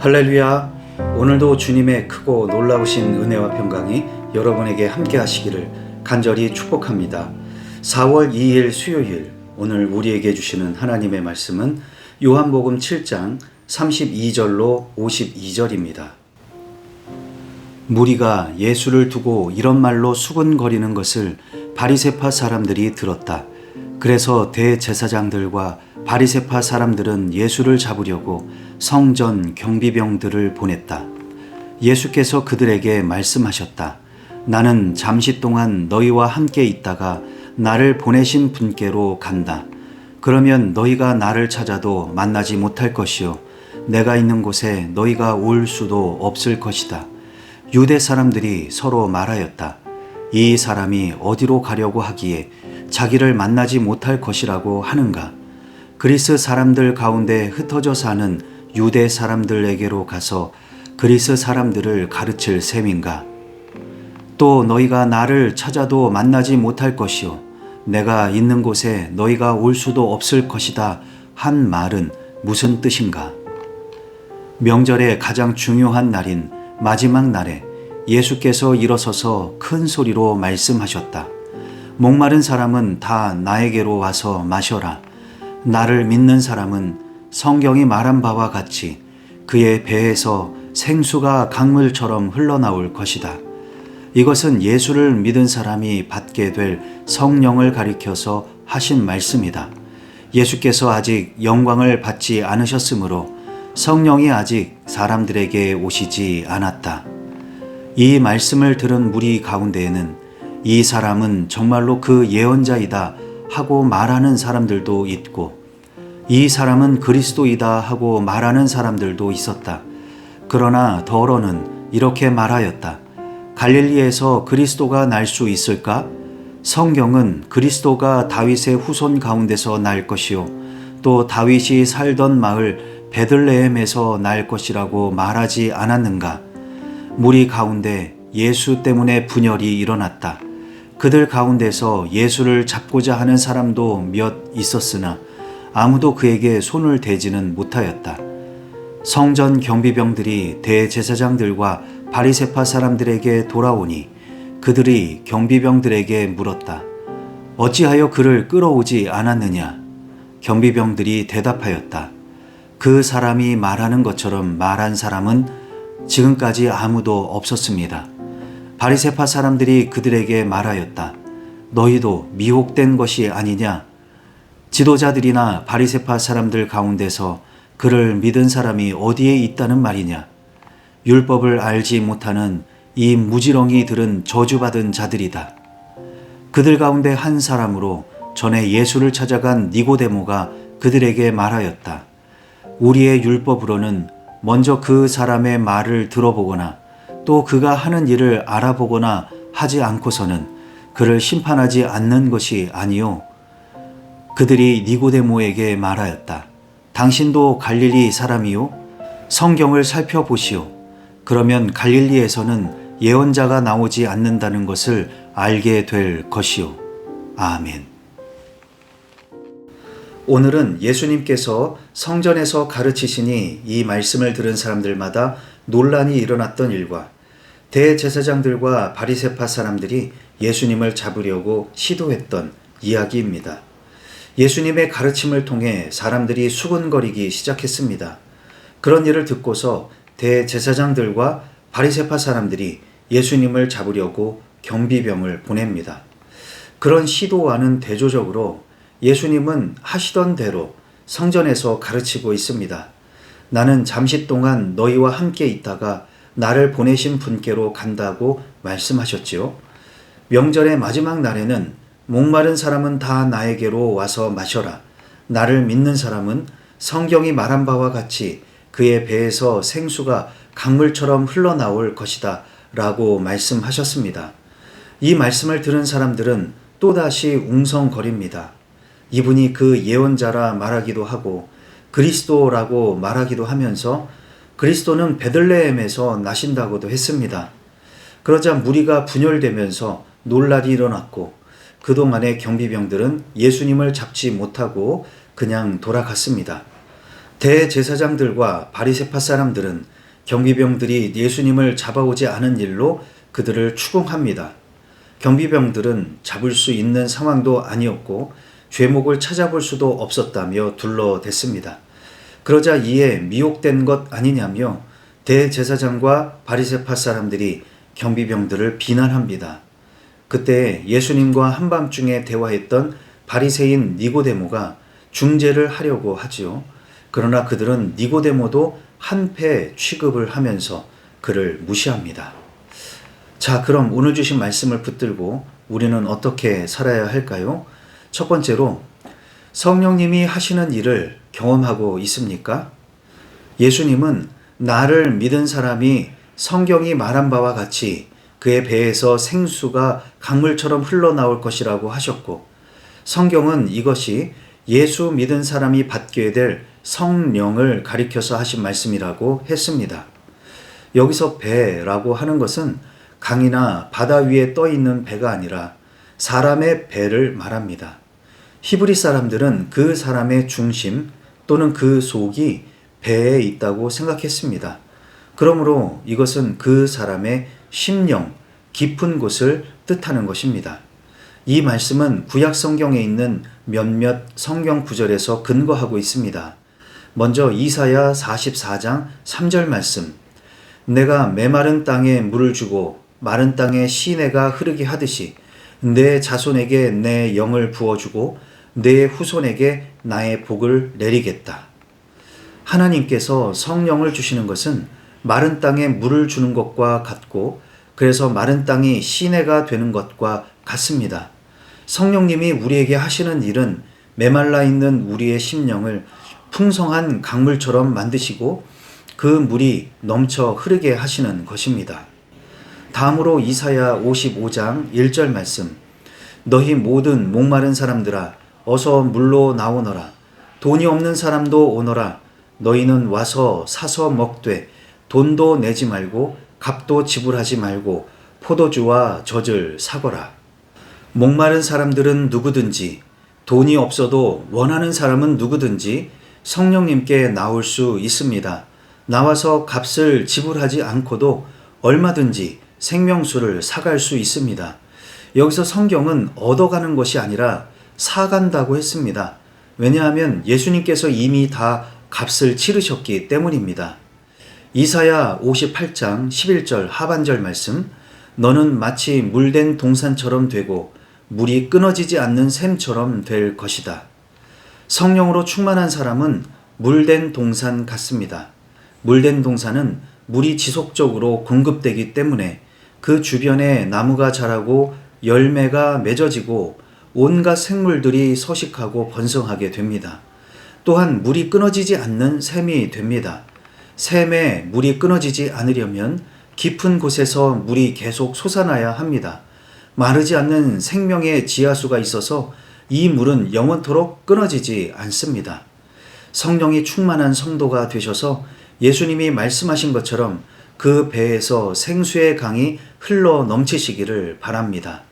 할렐루야. 오늘도 주님의 크고 놀라우신 은혜와 평강이 여러분에게 함께 하시기를 간절히 축복합니다. 4월 2일 수요일, 오늘 우리에게 주시는 하나님의 말씀은 요한복음 7장 32절로 52절입니다. 무리가 예수를 두고 이런 말로 수군거리는 것을 바리새파 사람들이 들었다. 그래서 대제사장들과 바리새파 사람들은 예수를 잡으려고 성전 경비병들을 보냈다. 예수께서 그들에게 말씀하셨다. 나는 잠시 동안 너희와 함께 있다가 나를 보내신 분께로 간다. 그러면 너희가 나를 찾아도 만나지 못할 것이요 내가 있는 곳에 너희가 올 수도 없을 것이다. 유대 사람들이 서로 말하였다. 이 사람이 어디로 가려고 하기에 자기를 만나지 못할 것이라고 하는가? 그리스 사람들 가운데 흩어져 사는 유대 사람들에게로 가서 그리스 사람들을 가르칠 셈인가? 또 너희가 나를 찾아도 만나지 못할 것이요 내가 있는 곳에 너희가 올 수도 없을 것이다 한 말은 무슨 뜻인가? 명절의 가장 중요한 날인 마지막 날에 예수께서 일어서서 큰 소리로 말씀하셨다. 목마른 사람은 다 나에게로 와서 마셔라. 나를 믿는 사람은 성경이 말한 바와 같이 그의 배에서 생수가 강물처럼 흘러나올 것이다. 이것은 예수를 믿은 사람이 받게 될 성령을 가리켜서 하신 말씀이다. 예수께서 아직 영광을 받지 않으셨으므로 성령이 아직 사람들에게 오시지 않았다. 이 말씀을 들은 무리 가운데에는 이 사람은 정말로 그 예언자이다 하고 말하는 사람들도 있고 이 사람은 그리스도이다 하고 말하는 사람들도 있었다. 그러나 더러는 이렇게 말하였다. 갈릴리에서 그리스도가 날 수 있을까? 성경은 그리스도가 다윗의 후손 가운데서 날 것이요 또 다윗이 살던 마을 베들레헴에서 날 것이라고 말하지 않았는가? 무리 가운데 예수 때문에 분열이 일어났다. 그들 가운데서 예수를 잡고자 하는 사람도 몇 있었으나 아무도 그에게 손을 대지는 못하였다. 성전 경비병들이 대제사장들과 바리새파 사람들에게 돌아오니 그들이 경비병들에게 물었다. 어찌하여 그를 끌어오지 않았느냐? 경비병들이 대답하였다. 그 사람이 말하는 것처럼 말한 사람은 지금까지 아무도 없었습니다. 바리새파 사람들이 그들에게 말하였다. 너희도 미혹된 것이 아니냐? 지도자들이나 바리새파 사람들 가운데서 그를 믿은 사람이 어디에 있다는 말이냐? 율법을 알지 못하는 이 무지렁이들은 저주받은 자들이다. 그들 가운데 한 사람으로 전에 예수를 찾아간 니고데모가 그들에게 말하였다. 우리의 율법으로는 먼저 그 사람의 말을 들어보거나 또 그가 하는 일을 알아보거나 하지 않고서는 그를 심판하지 않는 것이 아니요. 그들이 니고데모에게 말하였다. 당신도 갈릴리 사람이요? 성경을 살펴보시오. 그러면 갈릴리에서는 예언자가 나오지 않는다는 것을 알게 될 것이요. 아멘. 오늘은 예수님께서 성전에서 가르치시니 이 말씀을 들은 사람들마다 논란이 일어났던 일과 대제사장들과 바리새파 사람들이 예수님을 잡으려고 시도했던 이야기입니다. 예수님의 가르침을 통해 사람들이 수군거리기 시작했습니다. 그런 일을 듣고서 대제사장들과 바리새파 사람들이 예수님을 잡으려고 경비병을 보냅니다. 그런 시도와는 대조적으로 예수님은 하시던 대로 성전에서 가르치고 있습니다. 나는 잠시 동안 너희와 함께 있다가 나를 보내신 분께로 간다고 말씀하셨지요. 명절의 마지막 날에는 목마른 사람은 다 나에게로 와서 마셔라. 나를 믿는 사람은 성경이 말한 바와 같이 그의 배에서 생수가 강물처럼 흘러나올 것이다 라고 말씀하셨습니다. 이 말씀을 들은 사람들은 또다시 웅성거립니다. 이분이 그 예언자라 말하기도 하고 그리스도라고 말하기도 하면서 그리스도는 베들레헴에서 나신다고도 했습니다. 그러자 무리가 분열되면서 논란이 일어났고 그동안의 경비병들은 예수님을 잡지 못하고 그냥 돌아갔습니다. 대제사장들과 바리새파 사람들은 경비병들이 예수님을 잡아오지 않은 일로 그들을 추궁합니다. 경비병들은 잡을 수 있는 상황도 아니었고 죄목을 찾아볼 수도 없었다며 둘러댔습니다. 그러자 이에 미혹된 것 아니냐며 대제사장과 바리새파 사람들이 경비병들을 비난합니다. 그때 예수님과 한밤중에 대화했던 바리새인 니고데모가 중재를 하려고 하지요. 그러나 그들은 니고데모도 한패 취급을 하면서 그를 무시합니다. 자, 그럼 오늘 주신 말씀을 붙들고 우리는 어떻게 살아야 할까요? 첫 번째로, 성령님이 하시는 일을 경험하고 있습니까? 예수님은 나를 믿은 사람이 성경이 말한 바와 같이 그의 배에서 생수가 강물처럼 흘러나올 것이라고 하셨고, 성경은 이것이 예수 믿은 사람이 받게 될 성령을 가리켜서 하신 말씀이라고 했습니다. 여기서 배라고 하는 것은 강이나 바다 위에 떠 있는 배가 아니라 사람의 배를 말합니다. 히브리 사람들은 그 사람의 중심 또는 그 속이 배에 있다고 생각했습니다. 그러므로 이것은 그 사람의 심령, 깊은 곳을 뜻하는 것입니다. 이 말씀은 구약 성경에 있는 몇몇 성경 구절에서 근거하고 있습니다. 먼저 이사야 44장 3절 말씀, 내가 메마른 땅에 물을 주고 마른 땅에 시내가 흐르게 하듯이 내 자손에게 내 영을 부어주고 내 후손에게 나의 복을 내리겠다. 하나님께서 성령을 주시는 것은 마른 땅에 물을 주는 것과 같고, 그래서 마른 땅이 시내가 되는 것과 같습니다. 성령님이 우리에게 하시는 일은 메말라 있는 우리의 심령을 풍성한 강물처럼 만드시고 그 물이 넘쳐 흐르게 하시는 것입니다. 다음으로 이사야 55장 1절 말씀, 너희 모든 목마른 사람들아 어서 물로 나오너라. 돈이 없는 사람도 오너라. 너희는 와서 사서 먹되 돈도 내지 말고 값도 지불하지 말고 포도주와 젖을 사거라. 목마른 사람들은 누구든지, 돈이 없어도 원하는 사람은 누구든지 성령님께 나올 수 있습니다. 나와서 값을 지불하지 않고도 얼마든지 생명수를 사갈 수 있습니다. 여기서 성경은 얻어가는 것이 아니라 사간다고 했습니다. 왜냐하면 예수님께서 이미 다 값을 치르셨기 때문입니다. 이사야 58장 11절 하반절 말씀, 너는 마치 물된 동산처럼 되고 물이 끊어지지 않는 샘처럼 될 것이다. 성령으로 충만한 사람은 물된 동산 같습니다. 물된 동산은 물이 지속적으로 공급되기 때문에 그 주변에 나무가 자라고 열매가 맺어지고 온갖 생물들이 서식하고 번성하게 됩니다. 또한 물이 끊어지지 않는 샘이 됩니다. 샘에 물이 끊어지지 않으려면 깊은 곳에서 물이 계속 솟아나야 합니다. 마르지 않는 생명의 지하수가 있어서 이 물은 영원토록 끊어지지 않습니다. 성령이 충만한 성도가 되셔서 예수님이 말씀하신 것처럼 그 배에서 생수의 강이 흘러 넘치시기를 바랍니다.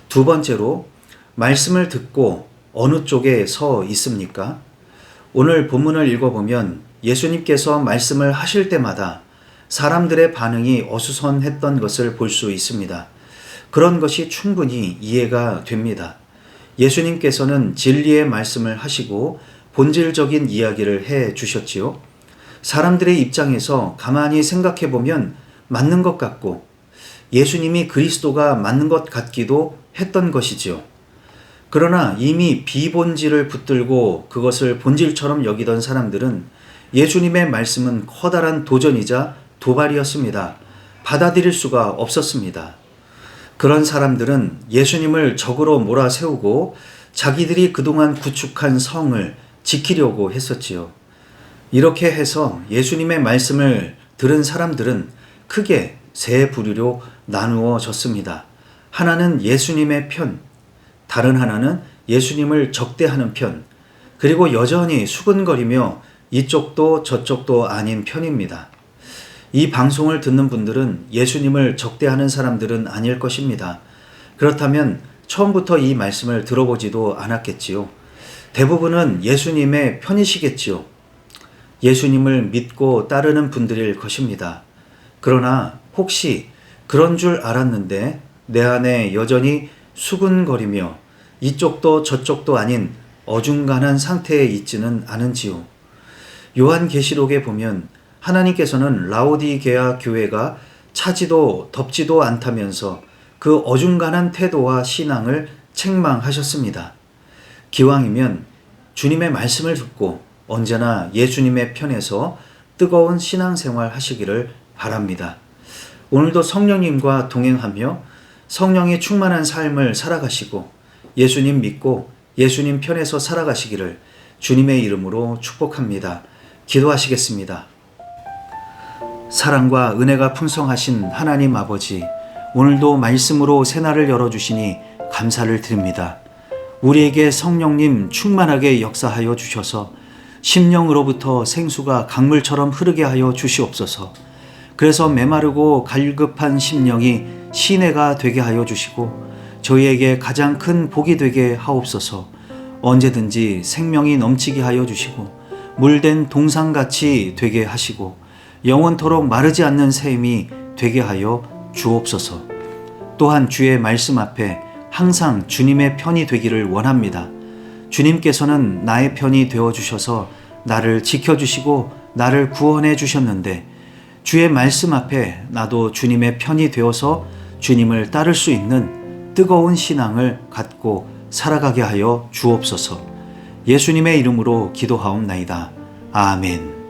두 번째로, 말씀을 듣고 어느 쪽에 서 있습니까? 오늘 본문을 읽어보면 예수님께서 말씀을 하실 때마다 사람들의 반응이 어수선했던 것을 볼 수 있습니다. 그런 것이 충분히 이해가 됩니다. 예수님께서는 진리의 말씀을 하시고 본질적인 이야기를 해 주셨지요. 사람들의 입장에서 가만히 생각해 보면 맞는 것 같고 예수님이 그리스도가 맞는 것 같기도 했던 것이지요. 그러나 이미 비본질을 붙들고 그것을 본질처럼 여기던 사람들은 예수님의 말씀은 커다란 도전이자 도발이었습니다. 받아들일 수가 없었습니다. 그런 사람들은 예수님을 적으로 몰아세우고 자기들이 그동안 구축한 성을 지키려고 했었지요. 이렇게 해서 예수님의 말씀을 들은 사람들은 크게 세 부류로 나누어졌습니다. 하나는 예수님의 편, 다른 하나는 예수님을 적대하는 편, 그리고 여전히 수근거리며 이쪽도 저쪽도 아닌 편입니다. 이 방송을 듣는 분들은 예수님을 적대하는 사람들은 아닐 것입니다. 그렇다면 처음부터 이 말씀을 들어보지도 않았겠지요. 대부분은 예수님의 편이시겠지요. 예수님을 믿고 따르는 분들일 것입니다. 그러나 혹시 그런 줄 알았는데 내 안에 여전히 수군거리며 이쪽도 저쪽도 아닌 어중간한 상태에 있지는 않은지요. 요한계시록에 보면 하나님께서는 라오디게아 교회가 차지도 덥지도 않다면서 그 어중간한 태도와 신앙을 책망하셨습니다. 기왕이면 주님의 말씀을 듣고 언제나 예수님의 편에서 뜨거운 신앙생활 하시기를 바랍니다. 오늘도 성령님과 동행하며 성령이 충만한 삶을 살아가시고 예수님 믿고 예수님 편에서 살아가시기를 주님의 이름으로 축복합니다. 기도하시겠습니다. 사랑과 은혜가 풍성하신 하나님 아버지, 오늘도 말씀으로 새날을 열어주시니 감사를 드립니다. 우리에게 성령님 충만하게 역사하여 주셔서 심령으로부터 생수가 강물처럼 흐르게 하여 주시옵소서. 그래서 메마르고 갈급한 심령이 시내가 되게 하여 주시고 저희에게 가장 큰 복이 되게 하옵소서. 언제든지 생명이 넘치게 하여 주시고 물된 동상같이 되게 하시고 영원토록 마르지 않는 샘이 되게 하여 주옵소서. 또한 주의 말씀 앞에 항상 주님의 편이 되기를 원합니다. 주님께서는 나의 편이 되어주셔서 나를 지켜주시고 나를 구원해 주셨는데 주의 말씀 앞에 나도 주님의 편이 되어서 주님을 따를 수 있는 뜨거운 신앙을 갖고 살아가게 하여 주옵소서. 예수님의 이름으로 기도하옵나이다. 아멘.